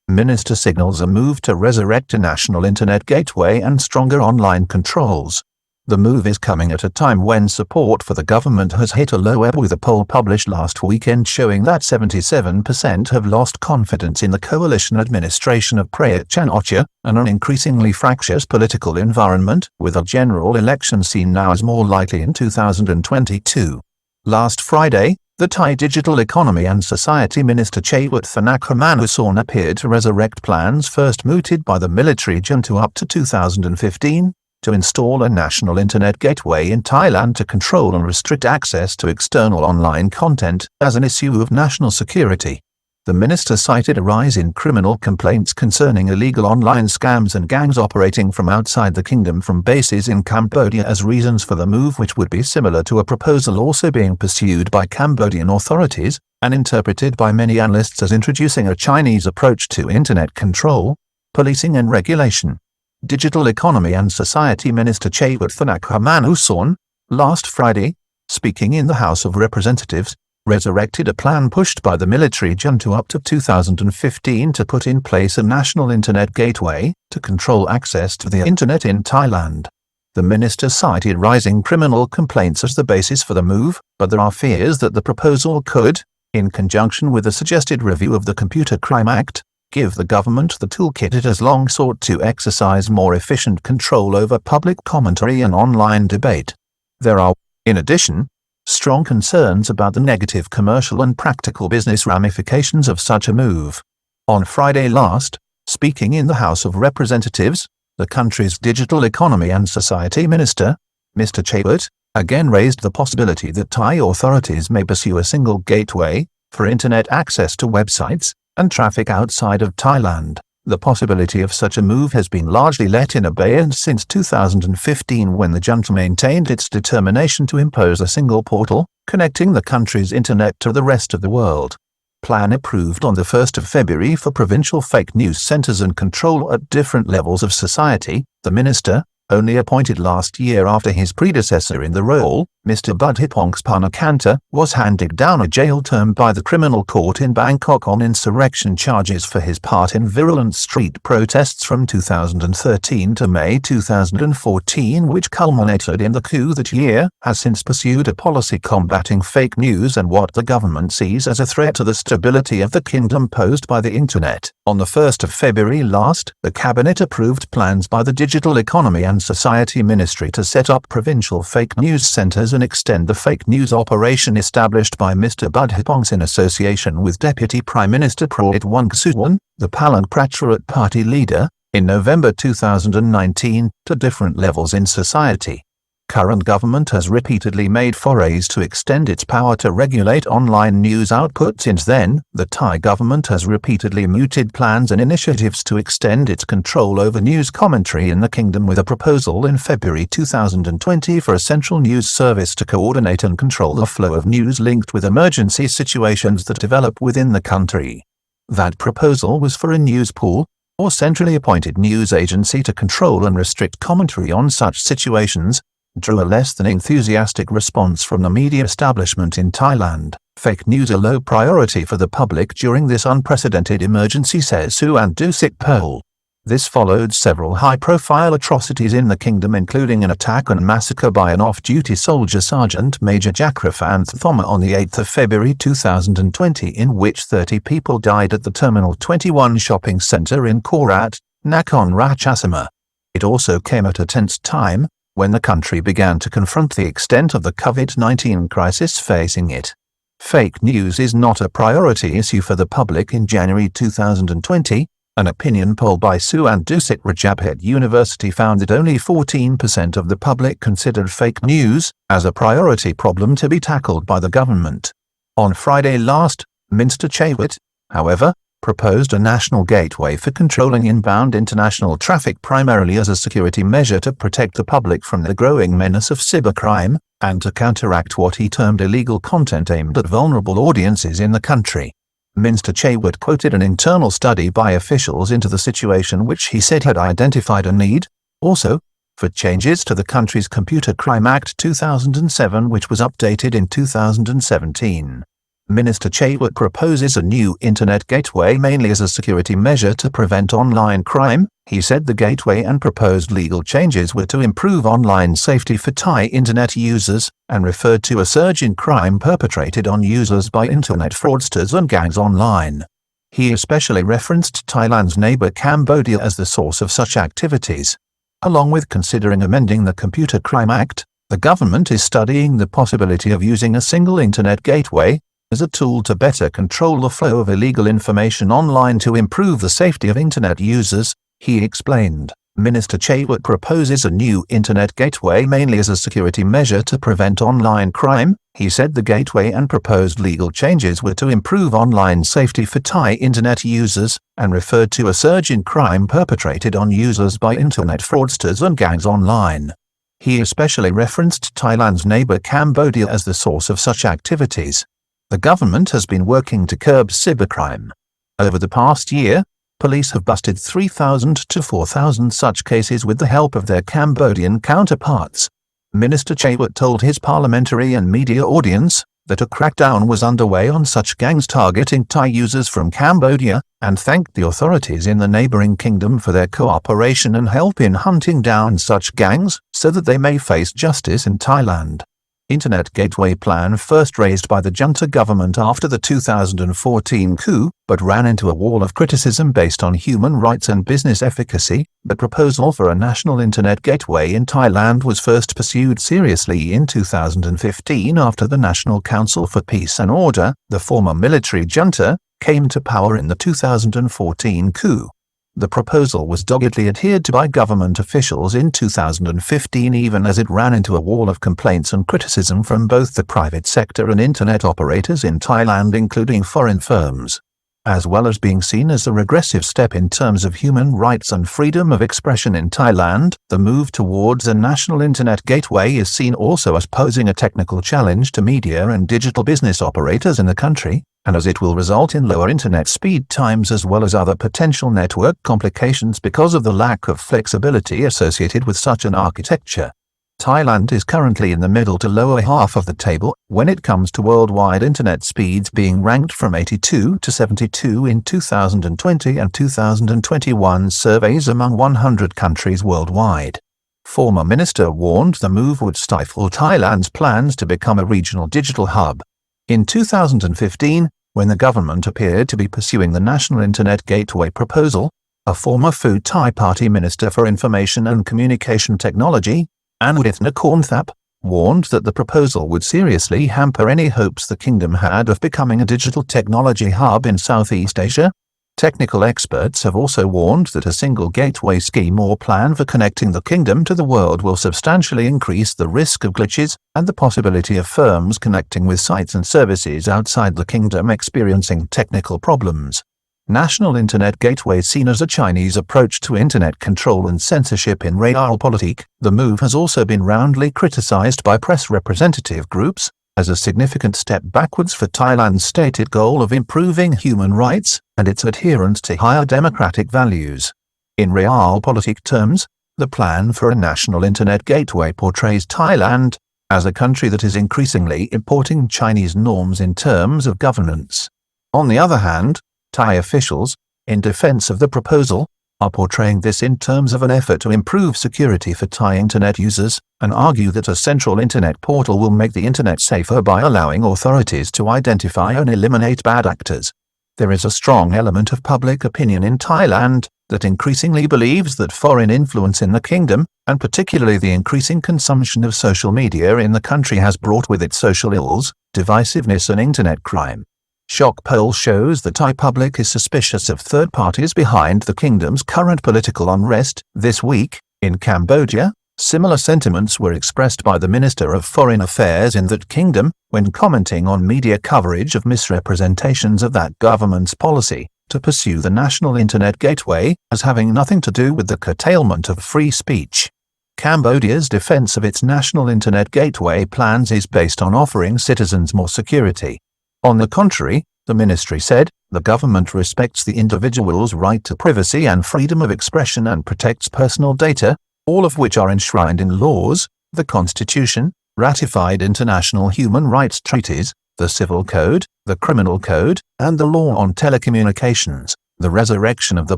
Minister signals a move to resurrect a national internet gateway and stronger online controls. The move is coming at a time when support for the government has hit a low ebb, with a poll published last weekend showing that 77% have lost confidence in the coalition administration of Prayut Chan ocha, and an increasingly fractious political environment, with a general election seen now as more likely in 2022. Last Friday, the Thai Digital Economy and Society Minister Prayut Chan appeared to resurrect plans first mooted by the military junta up to 2015, to install a national internet gateway in Thailand to control and restrict access to external online content, as an issue of national security. The minister cited a rise in criminal complaints concerning illegal online scams and gangs operating from outside the kingdom from bases in Cambodia as reasons for the move, which would be similar to a proposal also being pursued by Cambodian authorities, and interpreted by many analysts as introducing a Chinese approach to internet control, policing and regulation. Digital Economy and Society Minister Prayut Chan, last Friday, speaking in the House of Representatives, resurrected a plan pushed by the military junta up to 2015 to put in place a national internet gateway to control access to the internet in Thailand. The minister cited rising criminal complaints as the basis for the move, but there are fears that the proposal could, in conjunction with a suggested review of the Computer Crime Act, give the government the toolkit it has long sought to exercise more efficient control over public commentary and online debate. There are, in addition, strong concerns about the negative commercial and practical business ramifications of such a move. On Friday last, speaking in the House of Representatives, the country's Digital Economy and Society Minister, Mr. Prayut, again raised the possibility that Thai authorities may pursue a single gateway for internet access to websites and traffic outside of Thailand. The possibility of such a move has been largely let in abeyance since 2015, when the junta maintained its determination to impose a single portal connecting the country's internet to the rest of the world. Plan approved on the 1st of February for provincial fake news centers and control at different levels of society. The minister, only appointed last year after his predecessor in the role, Mr. Panakanta, was handed down a jail term by the criminal court in Bangkok on insurrection charges for his part in virulent street protests from 2013 to May 2014, which culminated in the coup that year, has since pursued a policy combating fake news and what the government sees as a threat to the stability of the kingdom posed by the internet. On the 1st of February last, the cabinet approved plans by the Digital Economy and Society Ministry to set up provincial fake news centers and extend the fake news operation established by Mr. Prayut in association with Deputy Prime Minister Prayut Chan, the Palang Pracharath Party leader, in November 2019, to different levels in society. Current government has repeatedly made forays to extend its power to regulate online news output. Since then, the Thai government has repeatedly mooted plans and initiatives to extend its control over news commentary in the kingdom, with a proposal in February 2020 for a central news service to coordinate and control the flow of news linked with emergency situations that develop within the country. That proposal was for a news pool, or centrally appointed news agency to control and restrict commentary on such situations, drew a less than enthusiastic response from the media establishment in Thailand. Fake news a low priority for the public during this unprecedented emergency, says Suan Dusit poll. This followed several high-profile atrocities in the kingdom, including an attack and massacre by an off-duty soldier, Sergeant Major Jakrafan Thoma, on the 8th of February 2020, in which 30 people died at the Terminal 21 shopping centre in Korat, Nakhon Ratchasima. It also came at a tense time, when the country began to confront the extent of the COVID-19 crisis facing it. Fake news is not a priority issue for the public. In January 2020, an opinion poll by Suan Dusit Rajabhat University found that only 14% of the public considered fake news as a priority problem to be tackled by the government. On Friday last, Minister Prayut, however, proposed a national gateway for controlling inbound international traffic, primarily as a security measure to protect the public from the growing menace of cybercrime, and to counteract what he termed illegal content aimed at vulnerable audiences in the country. Minister Prayut quoted an internal study by officials into the situation, which he said had identified a need, also, for changes to the country's Computer Crime Act 2007, which was updated in 2017. Minister Prayut proposes a new internet gateway mainly as a security measure to prevent online crime. He said the gateway and proposed legal changes were to improve online safety for Thai internet users, and referred to a surge in crime perpetrated on users by internet fraudsters and gangs online. He especially referenced Thailand's neighbor Cambodia as the source of such activities. Along with considering amending the Computer Crime Act, the government is studying the possibility of using a single internet gateway as a tool to better control the flow of illegal information online to improve the safety of internet users, he explained. Minister Prayut proposes a new internet gateway mainly as a security measure to prevent online crime. He said the gateway and proposed legal changes were to improve online safety for Thai internet users, and referred to a surge in crime perpetrated on users by internet fraudsters and gangs online. He especially referenced Thailand's neighbor Cambodia as the source of such activities. The government has been working to curb cybercrime. Over the past year, police have busted 3,000 to 4,000 such cases with the help of their Cambodian counterparts. Minister Prayut told his parliamentary and media audience that a crackdown was underway on such gangs targeting Thai users from Cambodia, and thanked the authorities in the neighboring kingdom for their cooperation and help in hunting down such gangs so that they may face justice in Thailand. Internet gateway plan first raised by the junta government after the 2014 coup, but ran into a wall of criticism based on human rights and business efficacy. The proposal for a national internet gateway in Thailand was first pursued seriously in 2015 after the National Council for Peace and Order, the former military junta, came to power in the 2014 coup. The proposal was doggedly adhered to by government officials in 2015 even as it ran into a wall of complaints and criticism from both the private sector and internet operators in Thailand, including foreign firms. As well as being seen as a regressive step in terms of human rights and freedom of expression in Thailand, the move towards a national internet gateway is seen also as posing a technical challenge to media and digital business operators in the country, and as it will result in lower internet speed times as well as other potential network complications because of the lack of flexibility associated with such an architecture. Thailand is currently in the middle to lower half of the table when it comes to worldwide internet speeds, being ranked from 82 to 72 in 2020 and 2021 surveys among 100 countries worldwide. Former minister warned the move would stifle Thailand's plans to become a regional digital hub. In 2015, when the government appeared to be pursuing the National Internet Gateway proposal, a former Pheu Thai Party Minister for Information and Communication Technology, Anudith Nakornthap, warned that the proposal would seriously hamper any hopes the kingdom had of becoming a digital technology hub in Southeast Asia. Technical experts have also warned that a single gateway scheme or plan for connecting the kingdom to the world will substantially increase the risk of glitches and the possibility of firms connecting with sites and services outside the kingdom experiencing technical problems. National Internet Gateway seen as a Chinese approach to internet control and censorship in realpolitik. The move has also been roundly criticized by press representative groups as a significant step backwards for Thailand's stated goal of improving human rights and its adherence to higher democratic values. In realpolitik terms, the plan for a national internet gateway portrays Thailand as a country that is increasingly importing Chinese norms in terms of governance. On the other hand, Thai officials, in defense of the proposal, are portraying this in terms of an effort to improve security for Thai internet users, and argue that a central internet portal will make the internet safer by allowing authorities to identify and eliminate bad actors. There is a strong element of public opinion in Thailand that increasingly believes that foreign influence in the kingdom, and particularly the increasing consumption of social media in the country, has brought with it social ills, divisiveness and internet crime. Shock poll shows the Thai public is suspicious of third parties behind the kingdom's current political unrest. This week, in Cambodia, similar sentiments were expressed by the Minister of Foreign Affairs in that kingdom when commenting on media coverage of misrepresentations of that government's policy to pursue the national internet gateway as having nothing to do with the curtailment of free speech. Cambodia's defense of its national internet gateway plans is based on offering citizens more security. On the contrary, the ministry said, the government respects the individual's right to privacy and freedom of expression and protects personal data, all of which are enshrined in laws, the Constitution, ratified international human rights treaties, the Civil Code, the Criminal Code, and the Law on Telecommunications. The resurrection of the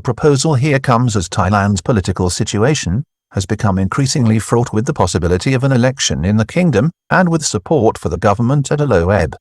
proposal here comes as Thailand's political situation has become increasingly fraught with the possibility of an election in the kingdom, and with support for the government at a low ebb.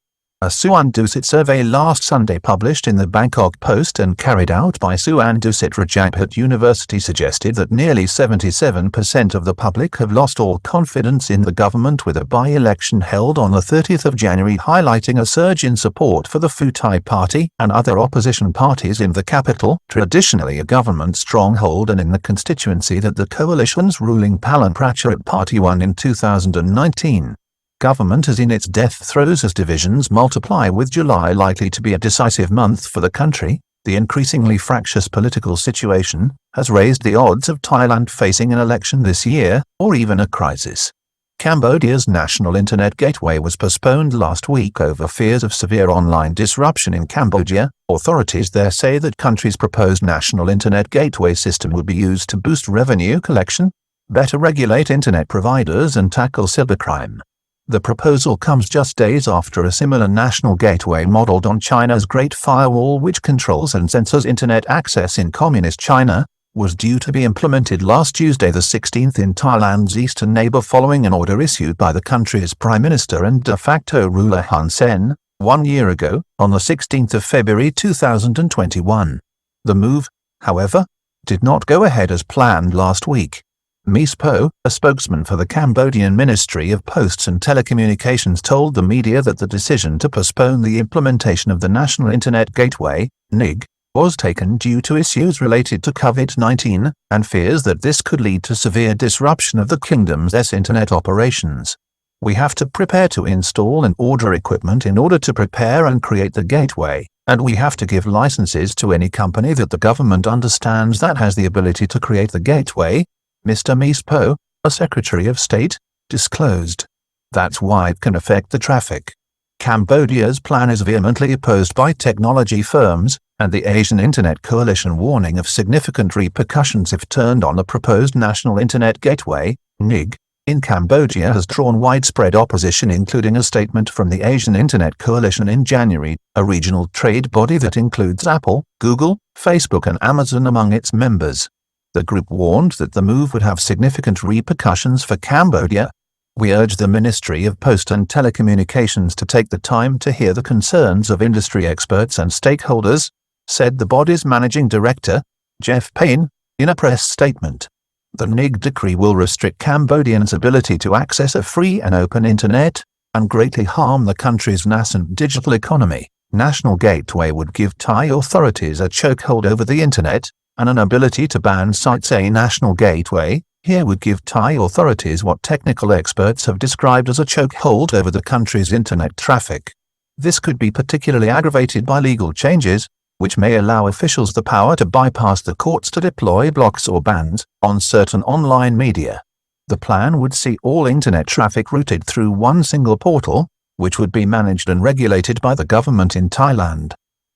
A Suandusit survey last Sunday published in the Bangkok Post and carried out by Suandusit Rajabhat University suggested that nearly 77% of the public have lost all confidence in the government, with a by-election held on the 30th of January highlighting a surge in support for the Pheu Thai Party and other opposition parties in the capital, traditionally a government stronghold, and in the constituency that the coalition's ruling Prayut Party won in 2019. Government is in its death throes as divisions multiply, with July likely to be a decisive month for the country. The increasingly fractious political situation has raised the odds of Thailand facing an election this year, or even a crisis. Cambodia's national internet gateway was postponed last week over fears of severe online disruption in Cambodia. Authorities there say that country's proposed national internet gateway system would be used to boost revenue collection, better regulate internet providers, and tackle cybercrime. The proposal comes just days after a similar national gateway modeled on China's Great Firewall, which controls and censors internet access in communist China, was due to be implemented last Tuesday the 16th in Thailand's eastern neighbor, following an order issued by the country's Prime Minister and de facto ruler Hun Sen 1 year ago, on the 16th of February 2021. The move, however, did not go ahead as planned last week. Ms. Po, a spokesman for the Cambodian Ministry of Posts and Telecommunications, told the media that the decision to postpone the implementation of the National Internet Gateway, NIG, was taken due to issues related to COVID-19, and fears that this could lead to severe disruption of the kingdom's internet operations. We have to prepare to install and order equipment in order to prepare and create the gateway, and we have to give licenses to any company that the government understands that has the ability to create the gateway, Mr. Ms. Po, a Secretary of State, disclosed. That's why it can affect the traffic. Cambodia's plan is vehemently opposed by technology firms and the Asian Internet Coalition, warning of significant repercussions if turned on. The proposed National Internet Gateway, NIG, in Cambodia has drawn widespread opposition, including a statement from the Asian Internet Coalition in January, a regional trade body that includes Apple, Google, Facebook and Amazon among its members. The group warned that the move would have significant repercussions for Cambodia. We urge the Ministry of Post and Telecommunications to take the time to hear the concerns of industry experts and stakeholders, said the body's managing director, Jeff Payne, in a press statement. The NIG decree will restrict Cambodians' ability to access a free and open internet, and greatly harm the country's nascent digital economy. National Gateway would give Thai authorities a chokehold over the internet, and an ability to ban sites. A national gateway here would give Thai authorities what technical experts have described as a chokehold over the country's internet traffic. This could be particularly aggravated by legal changes, which may allow officials the power to bypass the courts to deploy blocks or bans on certain online media. The plan would see all internet traffic routed through one single portal, which would be managed and regulated by the government in Thailand.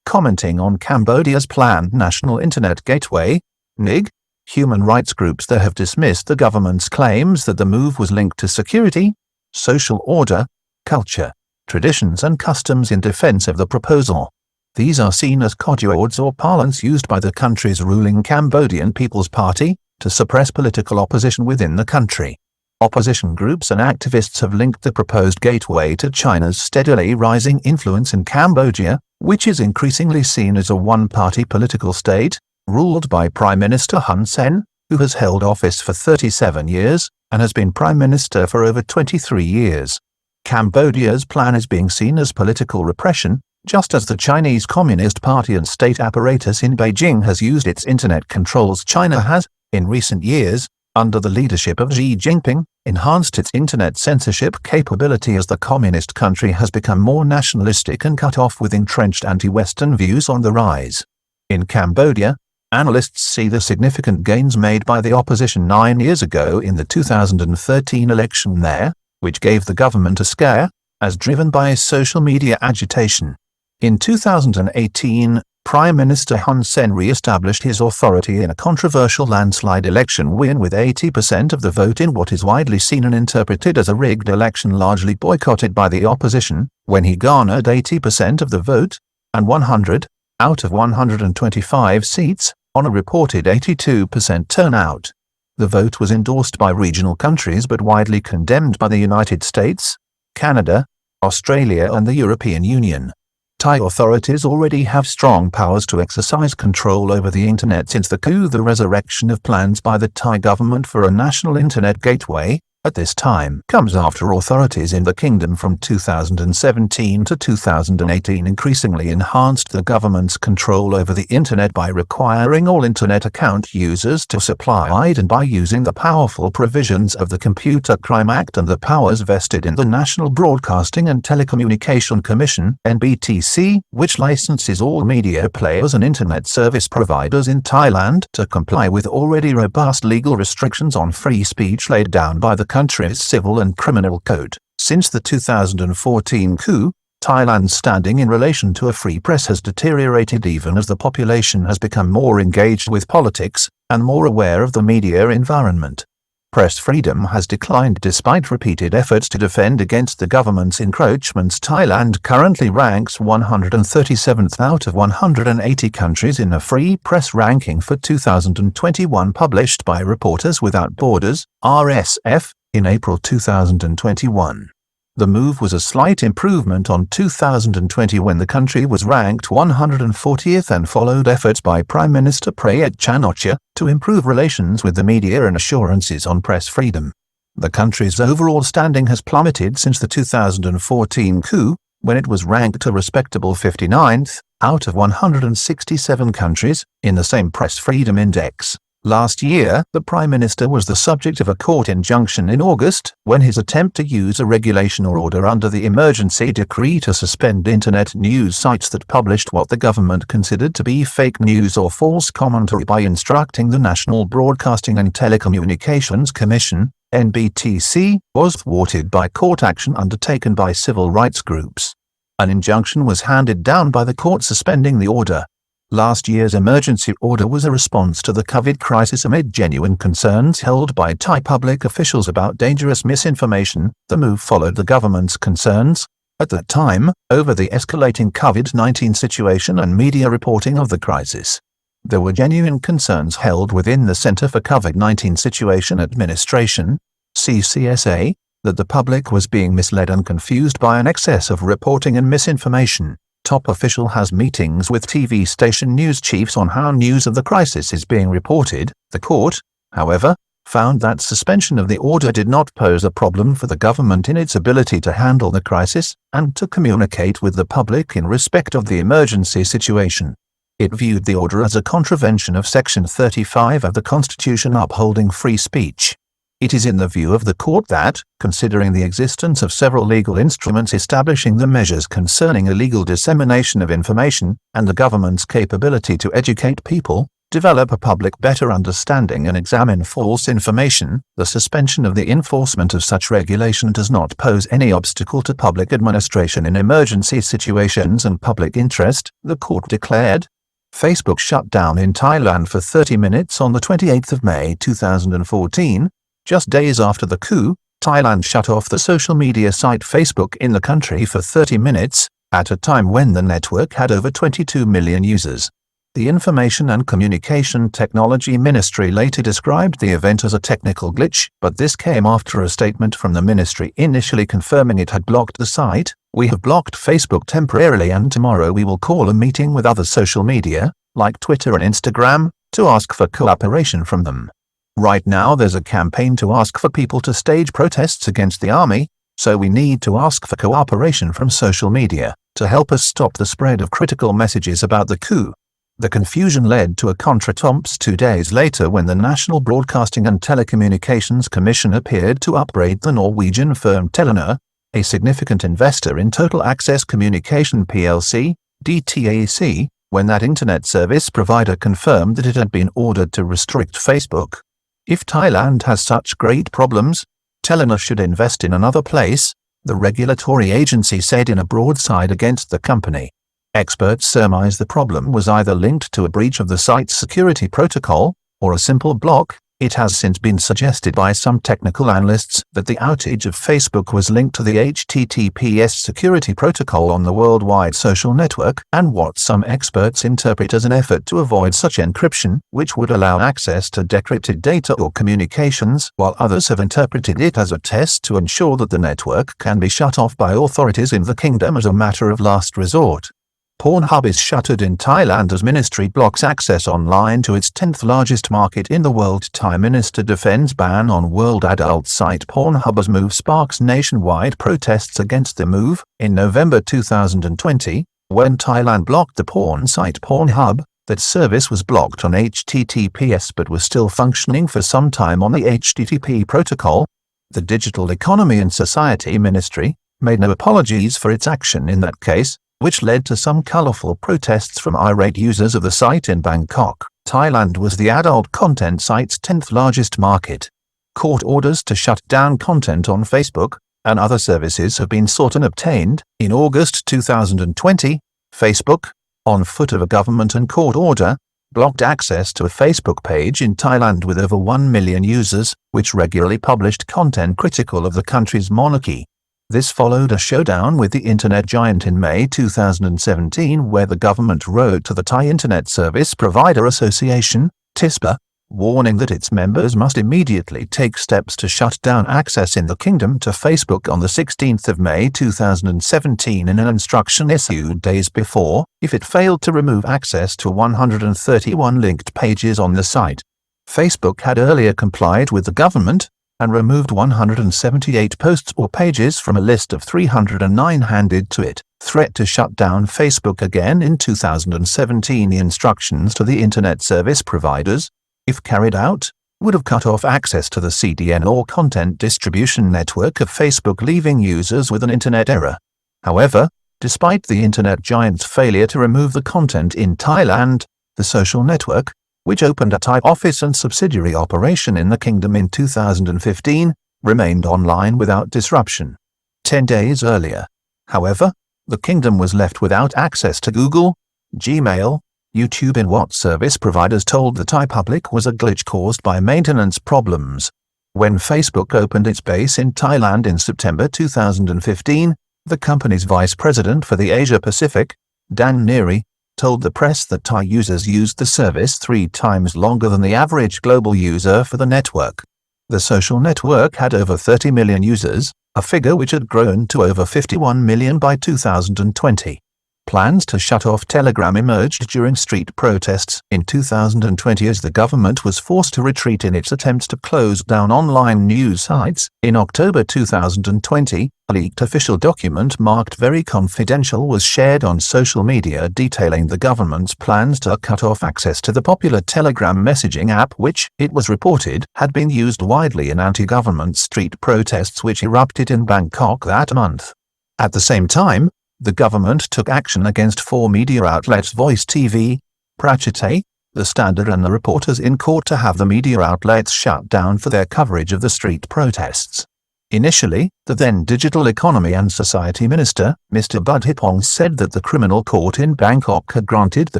Commenting on Cambodia's planned National Internet Gateway, NIG, human rights groups there have dismissed the government's claims that the move was linked to security, social order, culture, traditions and customs in defense of the proposal. These are seen as codwords or parlance used by the country's ruling Cambodian People's Party to suppress political opposition within the country. Opposition groups and activists have linked the proposed gateway to China's steadily rising influence in Cambodia, which is increasingly seen as a one-party political state, ruled by Prime Minister Hun Sen, who has held office for 37 years, and has been Prime Minister for over 23 years. Cambodia's plan is being seen as political repression, just as the Chinese Communist Party and state apparatus in Beijing has used its internet controls. China has, in recent years, under the leadership of Xi Jinping, enhanced its internet censorship capability as the communist country has become more nationalistic and cut off, with entrenched anti-Western views on the rise. In Cambodia, analysts see the significant gains made by the opposition 9 years ago in the 2013 election there, which gave the government a scare, as driven by social media agitation. In 2018, Prime Minister Hun Sen re-established his authority in a controversial landslide election win with 80% of the vote in what is widely seen and interpreted as a rigged election largely boycotted by the opposition, when he garnered 80% of the vote, and 100, out of 125 seats, on a reported 82% turnout. The vote was endorsed by regional countries but widely condemned by the United States, Canada, Australia and the European Union. Thai authorities already have strong powers to exercise control over the internet since the coup. The resurrection of plans by the Thai government for a national internet gateway, at this time, comes after authorities in the kingdom from 2017 to 2018 increasingly enhanced the government's control over the internet by requiring all internet account users to supply ID and by using the powerful provisions of the Computer Crime Act and the powers vested in the National Broadcasting and Telecommunication Commission (NBTC), which licenses all media players and internet service providers in Thailand to comply with already robust legal restrictions on free speech laid down by the country's civil and criminal code. Since the 2014 coup, Thailand's standing in relation to a free press has deteriorated even as the population has become more engaged with politics and more aware of the media environment. Press freedom has declined despite repeated efforts to defend against the government's encroachments. Thailand currently ranks 137th out of 180 countries in a free press ranking for 2021 published by Reporters Without Borders, RSF, in April 2021. The move was a slight improvement on 2020 when the country was ranked 140th and followed efforts by Prime Minister Prayut Chan ocha to improve relations with the media and assurances on press freedom. The country's overall standing has plummeted since the 2014 coup, when it was ranked a respectable 59th out of 167 countries in the same press freedom index. Last year, the Prime Minister was the subject of a court injunction in August when his attempt to use a regulation or order under the emergency decree to suspend internet news sites that published what the government considered to be fake news or false commentary by instructing the National Broadcasting and Telecommunications Commission (NBTC) was thwarted by court action undertaken by civil rights groups. An injunction was handed down by the court suspending the order. Last year's emergency order was a response to the COVID crisis amid genuine concerns held by Thai public officials about dangerous misinformation. The move followed the government's concerns, at that time, over the escalating COVID-19 situation and media reporting of the crisis. There were genuine concerns held within the Center for COVID-19 Situation Administration, CCSA, that the public was being misled and confused by an excess of reporting and misinformation. Top official has meetings with TV station news chiefs on how news of the crisis is being reported. The court, however, found that suspension of the order did not pose a problem for the government in its ability to handle the crisis and to communicate with the public in respect of the emergency situation. It viewed the order as a contravention of Section 35 of the Constitution upholding free speech. It is in the view of the court that, considering the existence of several legal instruments establishing the measures concerning illegal dissemination of information, and the government's capability to educate people, develop a public better understanding and examine false information, the suspension of the enforcement of such regulation does not pose any obstacle to public administration in emergency situations and public interest, the court declared. Facebook shut down in Thailand for 30 minutes on the 28th of May 2014. Just days after the coup, Thailand shut off the social media site Facebook in the country for 30 minutes, at a time when the network had over 22 million users. The Information and Communication Technology Ministry later described the event as a technical glitch, but this came after a statement from the ministry initially confirming it had blocked the site. "We have blocked Facebook temporarily and tomorrow we will call a meeting with other social media, like Twitter and Instagram, to ask for cooperation from them. Right now there's a campaign to ask for people to stage protests against the army, so we need to ask for cooperation from social media to help us stop the spread of critical messages about the coup." The confusion led to a contretemps 2 days later when the National Broadcasting and Telecommunications Commission appeared to upbraid the Norwegian firm Telenor, a significant investor in Total Access Communication plc, DTAC, when that internet service provider confirmed that it had been ordered to restrict Facebook. If Thailand has such great problems, Telenor should invest in another place, the regulatory agency said in a broadside against the company. Experts surmise the problem was either linked to a breach of the site's security protocol, or a simple block. It has since been suggested by some technical analysts that the outage of Facebook was linked to the HTTPS security protocol on the worldwide social network, and what some experts interpret as an effort to avoid such encryption, which would allow access to decrypted data or communications, while others have interpreted it as a test to ensure that the network can be shut off by authorities in the kingdom as a matter of last resort. Pornhub is shuttered in Thailand as ministry blocks access online to its 10th largest market in the world. Thai minister defends ban on world adult site Pornhub's move sparks nationwide protests against the move. In November 2020, when Thailand blocked the porn site Pornhub, that service was blocked on HTTPS but was still functioning for some time on the HTTP protocol. The Digital Economy and Society Ministry made no apologies for its action in that case, which led to some colourful protests from irate users of the site in Bangkok. Thailand was the adult content site's 10th largest market. Court orders to shut down content on Facebook and other services have been sought and obtained. In August 2020, Facebook, on foot of a government and court order, blocked access to a Facebook page in Thailand with over 1 million users, which regularly published content critical of the country's monarchy. This followed a showdown with the internet giant in May 2017 where the government wrote to the Thai Internet Service Provider Association, TISPA, warning that its members must immediately take steps to shut down access in the kingdom to Facebook on the 16th of May 2017 in an instruction issued days before, if it failed to remove access to 131 linked pages on the site. Facebook had earlier complied with the government and removed 178 posts or pages from a list of 309 handed to it. Threat to shut down Facebook again in 2017. The instructions to the internet service providers, if carried out, would have cut off access to the CDN or content distribution network of Facebook, leaving users with an internet error. However, despite the internet giant's failure to remove the content in Thailand, the social network, which opened a Thai office and subsidiary operation in the kingdom in 2015, remained online without disruption. 10 days earlier, however, the kingdom was left without access to Google, Gmail, YouTube in what service providers told the Thai public was a glitch caused by maintenance problems. When Facebook opened its base in Thailand in September 2015, the company's vice president for the Asia Pacific, Dan Neary, told the press that Thai users used the service 3 times longer than the average global user for the network. The social network had over 30 million users, a figure which had grown to over 51 million by 2020. Plans to shut off Telegram emerged during street protests in 2020 as the government was forced to retreat in its attempts to close down online news sites. In October 2020, a leaked official document marked Very Confidential was shared on social media detailing the government's plans to cut off access to the popular Telegram messaging app, which, it was reported, had been used widely in anti-government street protests which erupted in Bangkok that month. At the same time, the government took action against 4 media outlets, Voice TV, Prayut Chan, The Standard and The Reporters, in court to have the media outlets shut down for their coverage of the street protests. Initially, the then Digital Economy and Society Minister, Mr. Budhipong, said that the criminal court in Bangkok had granted the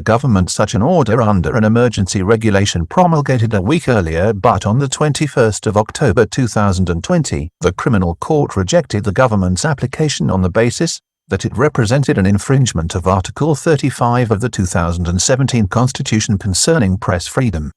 government such an order under an emergency regulation promulgated a week earlier, but on the 21st of October 2020, the criminal court rejected the government's application on the basis that it represented an infringement of Article 35 of the 2017 Constitution concerning press freedom.